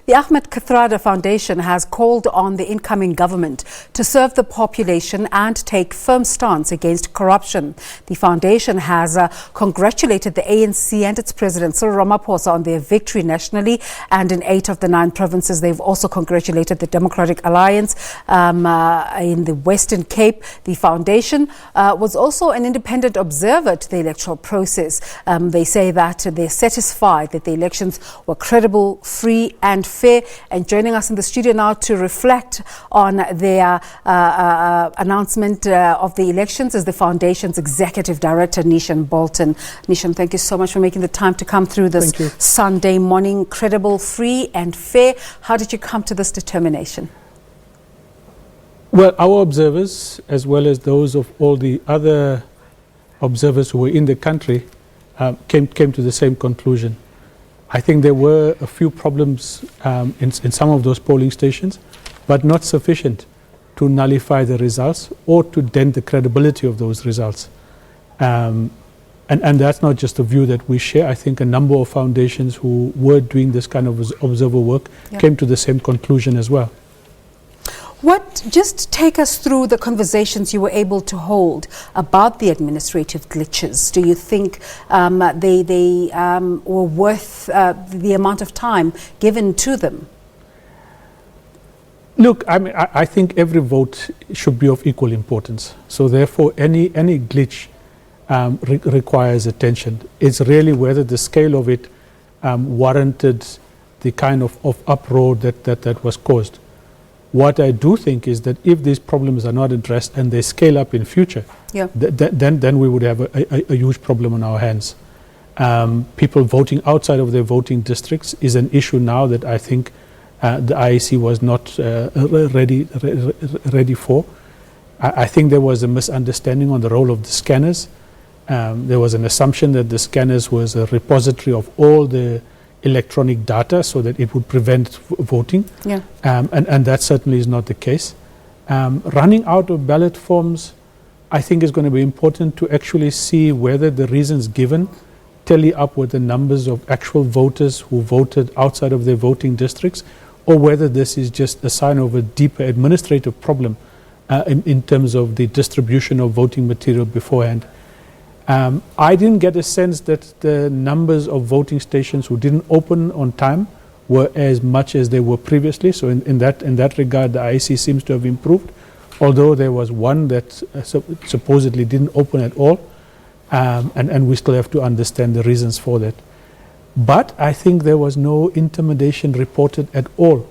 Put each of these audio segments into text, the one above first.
The Ahmed Kathrada Foundation has called on the incoming government to serve the population and take firm stance against corruption. The foundation has congratulated the ANC and its president, Cyril Ramaphosa, on their victory nationally and in 8 of the 9 provinces. They've also congratulated the Democratic Alliance in the Western Cape. The foundation was also an independent observer to the electoral process. They say that they're satisfied that the elections were credible, free and fair. And joining us in the studio now to reflect on their announcement of the elections is the foundation's executive director, Nishan Bolton. Nishan, thank you so much for making the time to come through this Sunday morning. Credible, free and fair. How did you come to this determination? Well, our observers, as well as those of all the other observers who were in the country, came to the same conclusion. I think there were a few problems in some of those polling stations, but not sufficient to nullify the results or to dent the credibility of those results. And that's not just a view that we share. I think a number of foundations who were doing this kind of observer work came to the same conclusion as well. Just take us through the conversations you were able to hold about the administrative glitches. Do you think they were worth the amount of time given to them? Look, I think every vote should be of equal importance. So therefore, any glitch requires attention. It's really whether the scale of it warranted the kind of uproar that was caused. What I do think is that if these problems are not addressed and they scale up in future, then we would have a huge problem on our hands. People voting outside of their voting districts is an issue now that I think the IEC was not ready for. I think there was a misunderstanding on the role of the scanners. There was an assumption that the scanners was a repository of all the electronic data so that it would prevent voting, and that certainly is not the case. Running out of ballot forms, I think is going to be important to actually see whether the reasons given tally up with the numbers of actual voters who voted outside of their voting districts, or whether this is just a sign of a deeper administrative problem in terms of the distribution of voting material beforehand. I didn't get a sense that the numbers of voting stations who didn't open on time were as much as they were previously. So in that regard, the IEC seems to have improved, although there was one that supposedly didn't open at all, and we still have to understand the reasons for that. But I think there was no intimidation reported at all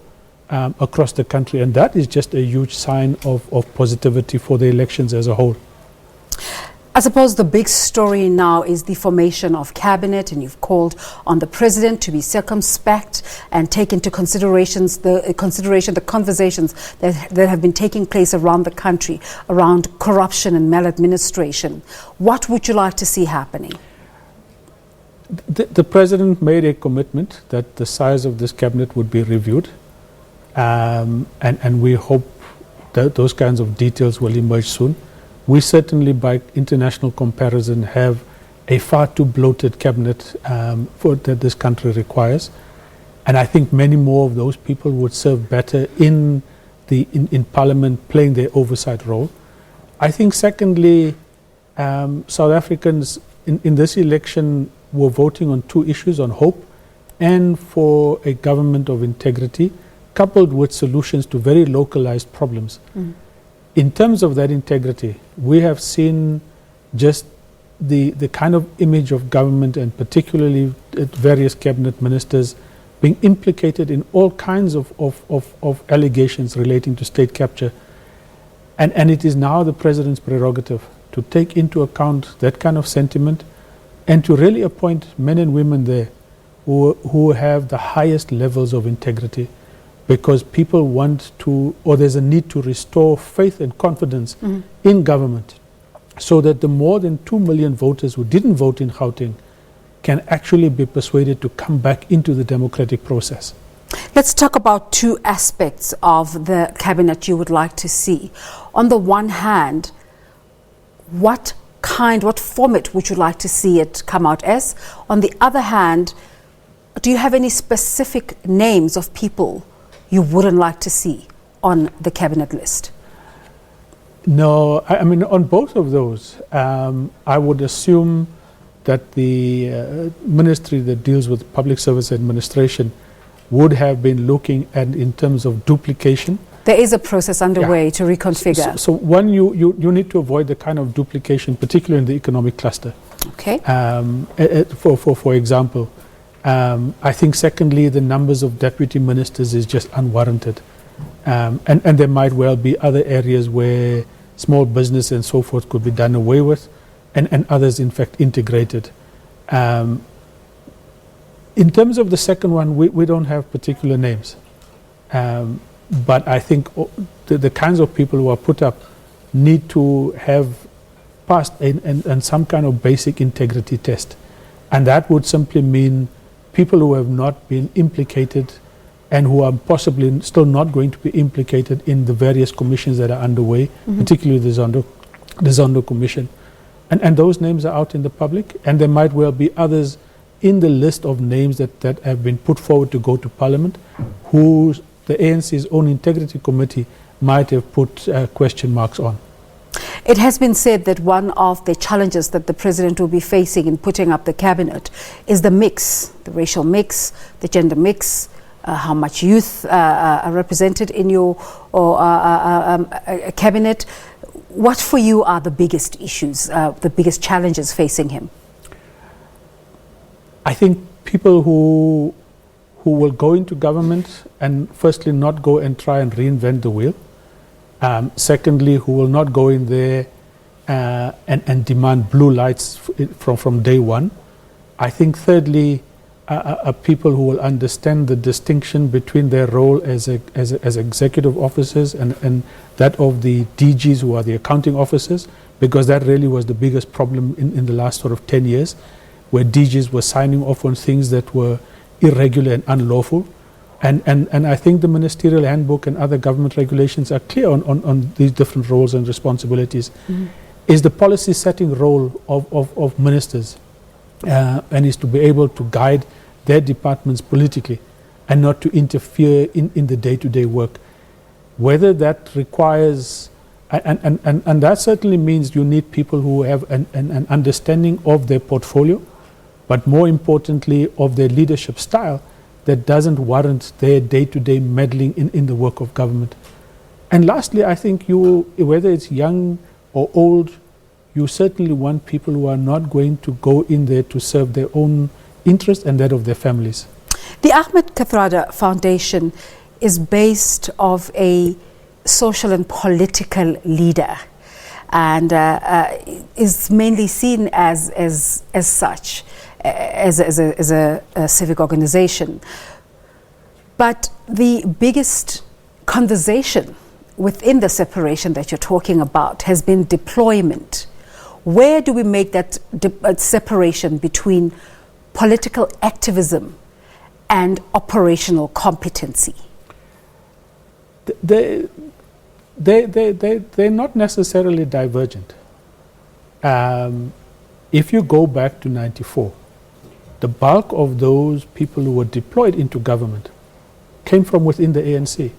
across the country, and that is just a huge sign of positivity for the elections as a whole. I suppose the big story now is the formation of cabinet, and you've called on the president to be circumspect and take into consideration the conversations that have been taking place around the country around corruption and maladministration. What would you like to see happening? The president made a commitment that the size of this cabinet would be reviewed, and we hope that those kinds of details will emerge soon. We certainly, by international comparison, have a far too bloated cabinet that this country requires. And I think many more of those people would serve better in Parliament playing their oversight role. I think, secondly, South Africans in this election were voting on 2 issues, on hope and for a government of integrity, coupled with solutions to very localized problems. In terms of that integrity, we have seen just the kind of image of government, and particularly various cabinet ministers, being implicated in all kinds of allegations relating to state capture. And it is now the president's prerogative to take into account that kind of sentiment and to really appoint men and women there who have the highest levels of integrity, because people want to, or there's a need to restore faith and confidence in government, so that the more than 2 million voters who didn't vote in Gauteng can actually be persuaded to come back into the democratic process. Let's talk about 2 aspects of the cabinet you would like to see. On the one hand, what format would you like to see it come out as? On the other hand, do you have any specific names of people you wouldn't like to see on the cabinet list? No, I mean, on both of those, I would assume that the ministry that deals with public service administration would have been looking at in terms of duplication. There is a process underway to reconfigure. So one, you need to avoid the kind of duplication, particularly in the economic cluster. Okay. For example, I think secondly, the numbers of deputy ministers is just unwarranted. And there might well be other areas where small business and so forth could be done away with, and others in fact integrated. In terms of the second one, we don't have particular names. But I think the kinds of people who are put up need to have passed and some kind of basic integrity test. And that would simply mean people who have not been implicated and who are possibly still not going to be implicated in the various commissions that are underway, particularly the Zondo Commission. And those names are out in the public, and there might well be others in the list of names that have been put forward to go to Parliament, who the ANC's own integrity committee might have put question marks on. It has been said that one of the challenges that the president will be facing in putting up the cabinet is the mix, the racial mix, the gender mix, how much youth are represented in your cabinet. What for you are the biggest issues, the biggest challenges facing him? I think people who will go into government and firstly not go and try and reinvent the wheel. Secondly, who will not go in there and demand blue lights from day one. I think thirdly, people who will understand the distinction between their role as executive officers and that of the DGs, who are the accounting officers, because that really was the biggest problem in the last sort of 10 years, where DGs were signing off on things that were irregular and unlawful. And I think the ministerial handbook and other government regulations are clear on these different roles and responsibilities. Is the policy setting role of ministers and is to be able to guide their departments politically and not to interfere in the day-to-day work. Whether that requires, and that certainly means you need people who have an understanding of their portfolio, but more importantly of their leadership style that doesn't warrant their day-to-day meddling in the work of government. And lastly, I think whether it's young or old, you certainly want people who are not going to go in there to serve their own interest and that of their families. The Ahmed Kathrada Foundation is based off a social and political leader, and is mainly seen as such, as a civic organization. But the biggest conversation within the separation that you're talking about has been deployment. Where do we make that separation between political activism and operational competency? They're not necessarily divergent. If you go back to 94, the bulk of those people who were deployed into government came from within the ANC.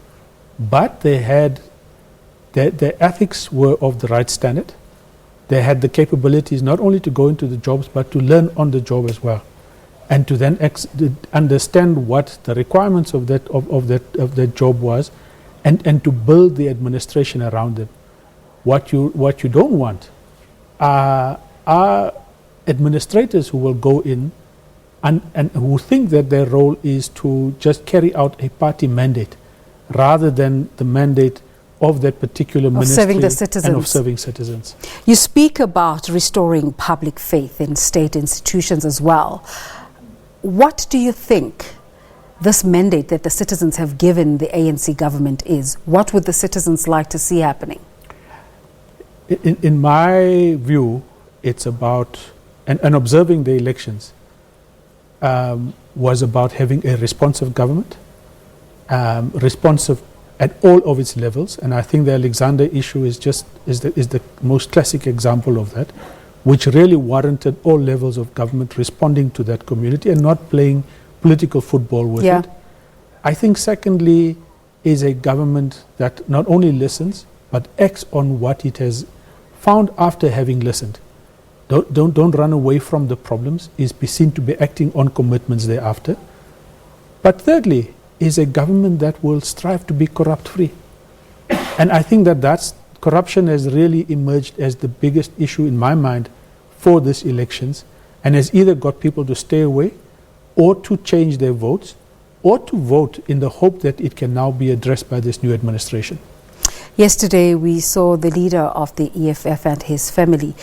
But they had, their ethics were of the right standard. They had the capabilities not only to go into the jobs, but to learn on the job as well. And to then understand what the requirements of that job was, and to build the administration around them. What you don't want are administrators who will go in and who think that their role is to just carry out a party mandate rather than the mandate of that particular ministry serving the citizens. And of serving citizens. You speak about restoring public faith in state institutions as well. What do you think this mandate that the citizens have given the ANC government is? What would the citizens like to see happening? In my view, it's about, and observing the elections, was about having a responsive government, responsive at all of its levels, and I think the Alexander issue is the most classic example of that, which really warranted all levels of government responding to that community and not playing political football with it. I think secondly is a government that not only listens but acts on what it has found after having listened. Don't run away from the problems, is be seen to be acting on commitments thereafter. But thirdly is a government that will strive to be corrupt-free. And I think that corruption has really emerged as the biggest issue in my mind for these elections, and has either got people to stay away or to change their votes or to vote in the hope that it can now be addressed by this new administration. Yesterday, we saw the leader of the EFF and his family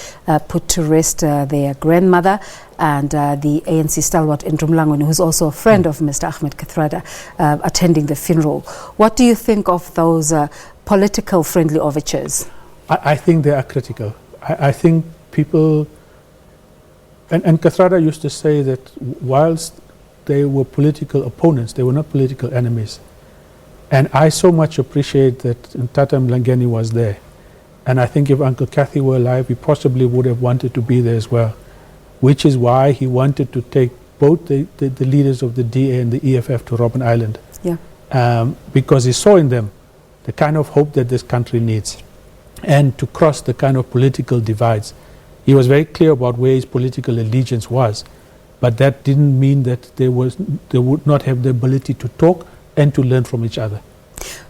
put to rest their grandmother, and the ANC stalwart in Ndrumlangweni, who's also a friend of Mr. Ahmed Kathrada, attending the funeral. What do you think of those political friendly overtures? I think they are critical. I think people, and Kathrada used to say that whilst they were political opponents, they were not political enemies. And I so much appreciate that Tata Mlangeni was there. And I think if Uncle Kathy were alive, he possibly would have wanted to be there as well, which is why he wanted to take both the leaders of the DA and the EFF to Robben Island. Because he saw in them the kind of hope that this country needs, and to cross the kind of political divides. He was very clear about where his political allegiance was, but that didn't mean that they would not have the ability to talk and to learn from each other.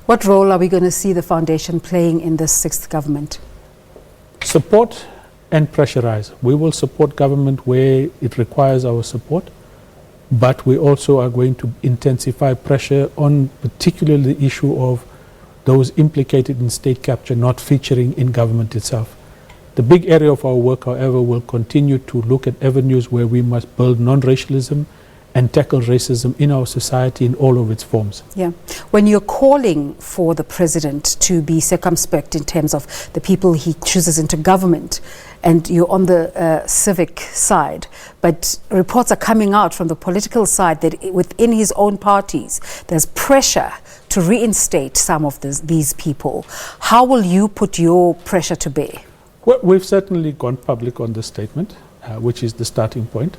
What role are we going to see the foundation playing in this sixth government? Support and pressurize. We will support government where it requires our support, but we also are going to intensify pressure on particularly the issue of those implicated in state capture not featuring in government itself. The big area of our work, however, will continue to look at avenues where we must build non-racialism and tackle racism in our society in all of its forms. When you're calling for the president to be circumspect in terms of the people he chooses into government, and you're on the civic side, but reports are coming out from the political side that within his own parties there's pressure to reinstate some of these people. How will you put your pressure to bear? Well, we've certainly gone public on this statement, which is the starting point.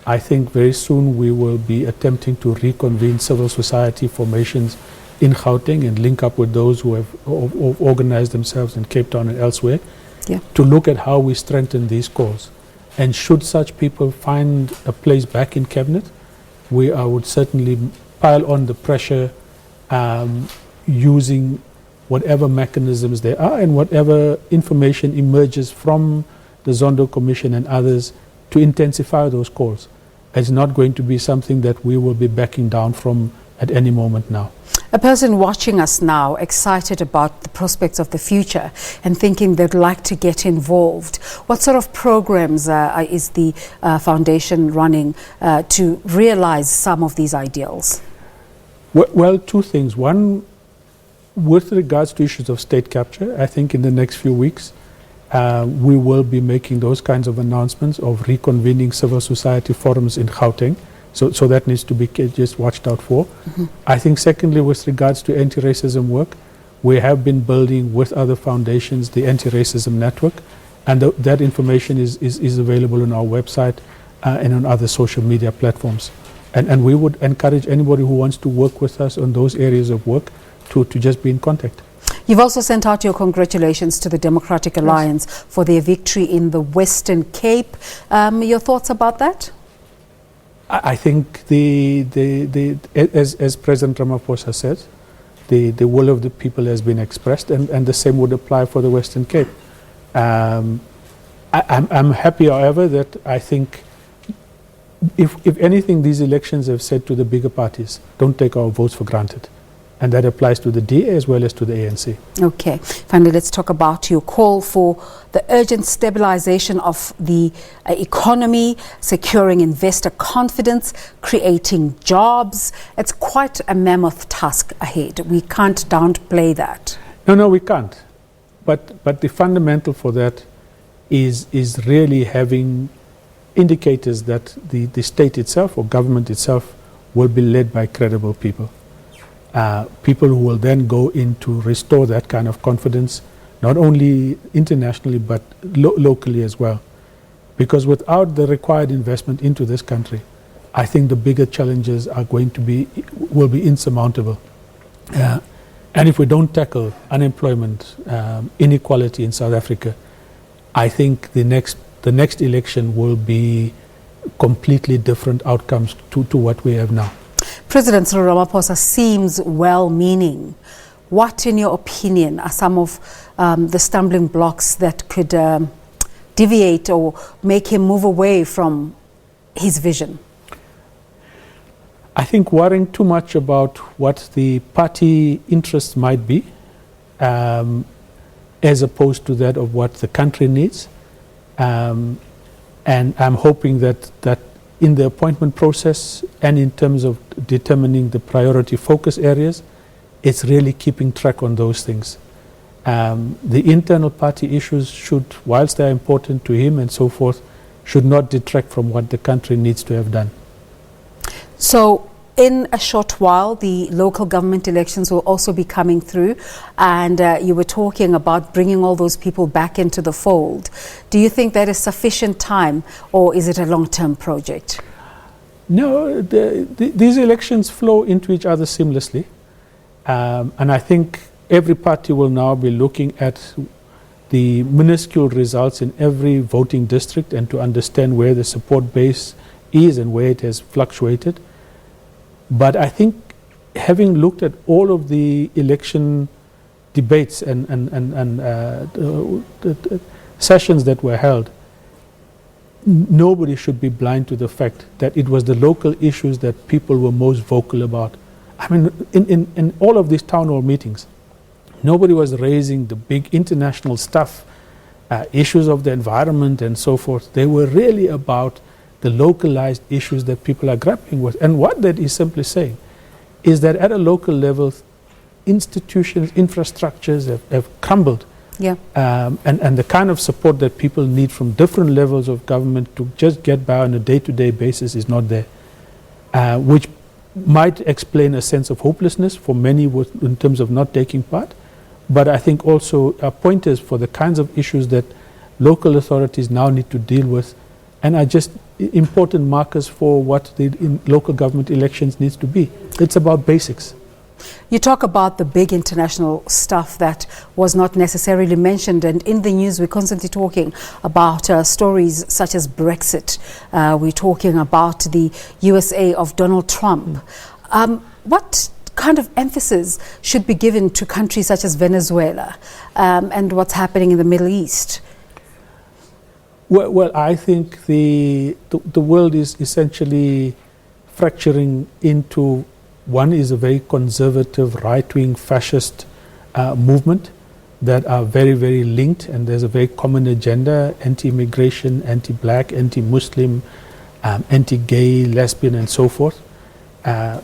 I think very soon we will be attempting to reconvene civil society formations in Gauteng and link up with those who have organized themselves in Cape Town and elsewhere to look at how we strengthen these calls. And should such people find a place back in cabinet, I would certainly pile on the pressure using whatever mechanisms there are and whatever information emerges from the Zondo Commission and others to intensify those calls. It's not going to be something that we will be backing down from at any moment now. A person watching us now, excited about the prospects of the future and thinking they'd like to get involved, what sort of programs is the foundation running to realize some of these ideals? Well, two things. One, with regards to issues of state capture, I think in the next few weeks, we will be making those kinds of announcements of reconvening civil society forums in Gauteng. So that needs to be just watched out for. I think secondly, with regards to anti-racism work, we have been building with other foundations the anti-racism network, and that information is available on our website and on other social media platforms. And we would encourage anybody who wants to work with us on those areas of work to just be in contact. You've also sent out your congratulations to the Democratic Alliance for their victory in the Western Cape. Your thoughts about that? I think as President Ramaphosa said, the will of the people has been expressed, and the same would apply for the Western Cape. I'm happy, however, that I think if anything, these elections have said to the bigger parties, don't take our votes for granted. And that applies to the DA as well as to the ANC. Okay. Finally, let's talk about your call for the urgent stabilization of the economy, securing investor confidence, creating jobs. It's quite a mammoth task ahead. We can't downplay that. No, we can't. But the fundamental for that is really having indicators that the state itself or government itself will be led by credible people. People who will then go in to restore that kind of confidence, not only internationally but locally as well. Because without the required investment into this country, I think the bigger challenges will be insurmountable. And if we don't tackle unemployment, inequality in South Africa, I think the next election will be completely different outcomes to what we have now. President Cyril Ramaphosa seems well-meaning. What, in your opinion, are some of the stumbling blocks that could deviate or make him move away from his vision? I think worrying too much about what the party interests might be, as opposed to that of what the country needs. And I'm hoping that in the appointment process and in terms of determining the priority focus areas, it's really keeping track on those things. The internal party issues should, whilst they're important to him and so forth, should not detract from what the country needs to have done. So in a short while, the local government elections will also be coming through, and you were talking about bringing all those people back into the fold. Do you think that is sufficient time, or is it a long-term project? No, these elections flow into each other seamlessly. And I think every party will now be looking at the minuscule results in every voting district and to understand where the support base is and where it has fluctuated. But I think having looked at all of the election debates and sessions that were held, nobody should be blind to the fact that it was the local issues that people were most vocal about. I mean, in all of these town hall meetings, nobody was raising the big international stuff, issues of the environment and so forth. They were really about the localized issues that people are grappling with. And what that is simply saying is that at a local level, institutions, infrastructures have crumbled. Yeah. And the kind of support that people need from different levels of government to just get by on a day-to-day basis is not there, which might explain a sense of hopelessness for many in terms of not taking part, but I think also are pointers for the kinds of issues that local authorities now need to deal with, and are just important markers for what the local government elections needs to be. It's about basics. You talk about the big international stuff that was not necessarily mentioned, and in the news we're constantly talking about stories such as Brexit. We're talking about the USA of Donald Trump. What kind of emphasis should be given to countries such as Venezuela and what's happening in the Middle East? Well, I think the world is essentially fracturing into one is a very conservative, right-wing, fascist movement that are very, very linked, and there's a very common agenda: anti-immigration, anti-black, anti-Muslim, anti-gay, lesbian, and so forth.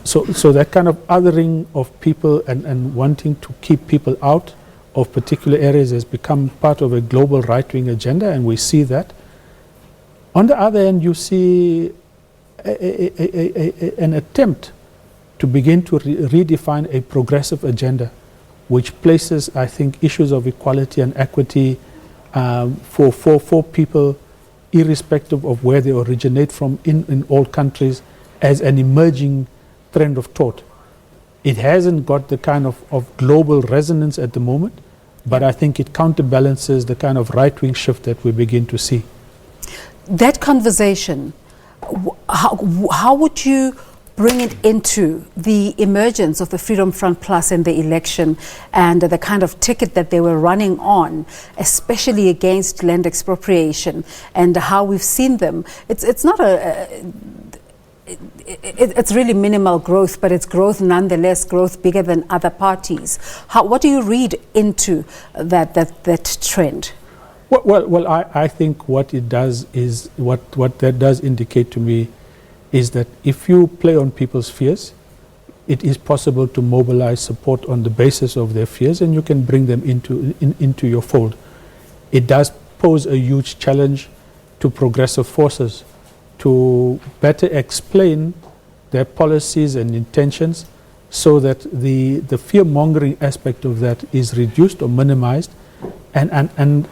So that kind of othering of people and wanting to keep people out of particular areas has become part of a global right-wing agenda, and we see that. On the other hand, you see an attempt to begin to redefine a progressive agenda, which places, I think, issues of equality and equity for people, irrespective of where they originate from in all countries, as an emerging trend of thought. It hasn't got the kind of global resonance at the moment, but I think it counterbalances the kind of right-wing shift that we begin to see. That conversation, how would you bring it into the emergence of the Freedom Front Plus in the election and the kind of ticket that they were running on, especially against land expropriation, and how we've seen them? It's not it's really minimal growth, but it's growth nonetheless, growth bigger than other parties. What do you read into that trend? Well, I think what it does is, what that does indicate to me is that if you play on people's fears, it is possible to mobilize support on the basis of their fears, and you can bring them into your fold. It does pose a huge challenge to progressive forces to better explain their policies and intentions so that the fear-mongering aspect of that is reduced or minimized. And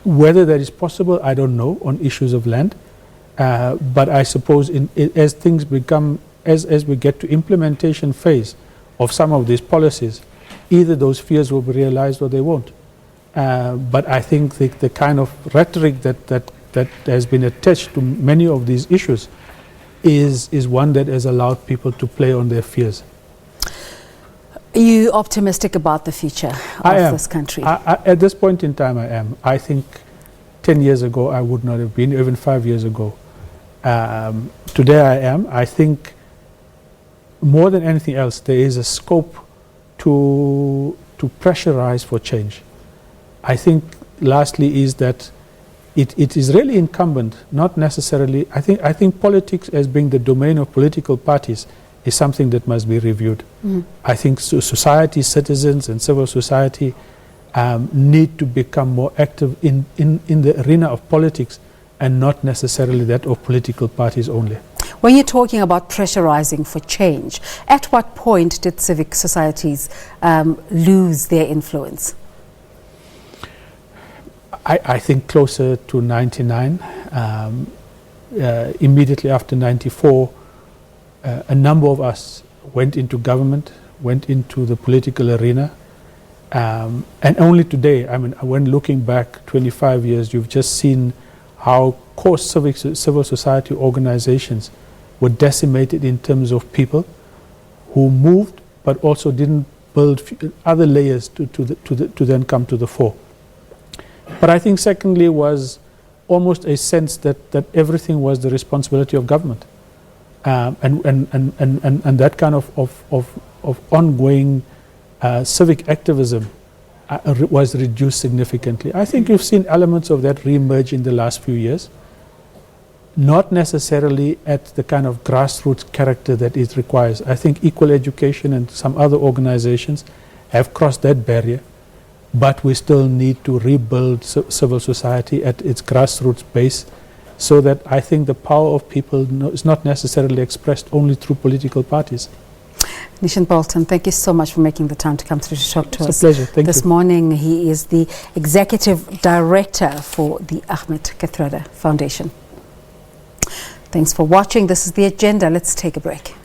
whether that is possible, I don't know, on issues of land. But I suppose as things become, as we get to implementation phase of some of these policies, either those fears will be realized or they won't. But I think the kind of rhetoric that has been attached to many of these issues is one that has allowed people to play on their fears. Are you optimistic about the future of this country? At this point in time, I am. I think 10 years ago, I would not have been, even 5 years ago. Today I am. I think more than anything else, there is a scope to pressurize for change. I think lastly is that it is really incumbent, not necessarily, I think politics as being the domain of political parties is something that must be reviewed. I think society, citizens and civil society need to become more active in the arena of politics and not necessarily that of political parties only. When you're talking about pressurizing for change, at what point did civic societies lose their influence? I think closer to 99. Immediately after 94, a number of us went into government, went into the political arena, and only today, I mean, when looking back 25 years, you've just seen how core civil society organizations were decimated in terms of people who moved, but also didn't build other layers to then come to the fore. But I think secondly was almost a sense that everything was the responsibility of government. And that kind of ongoing civic activism was reduced significantly. I think you've seen elements of that re-emerge in the last few years, not necessarily at the kind of grassroots character that it requires. I think Equal Education and some other organizations have crossed that barrier, but we still need to rebuild civil society at its grassroots base, so that I think the power of people is not necessarily expressed only through political parties. Nishan Bolton, thank you so much for making the time to come through to talk to us. It's a pleasure. Thank you. This morning, he is the Executive Director for the Ahmed Kathrada Foundation. Thanks for watching. This is The Agenda. Let's take a break.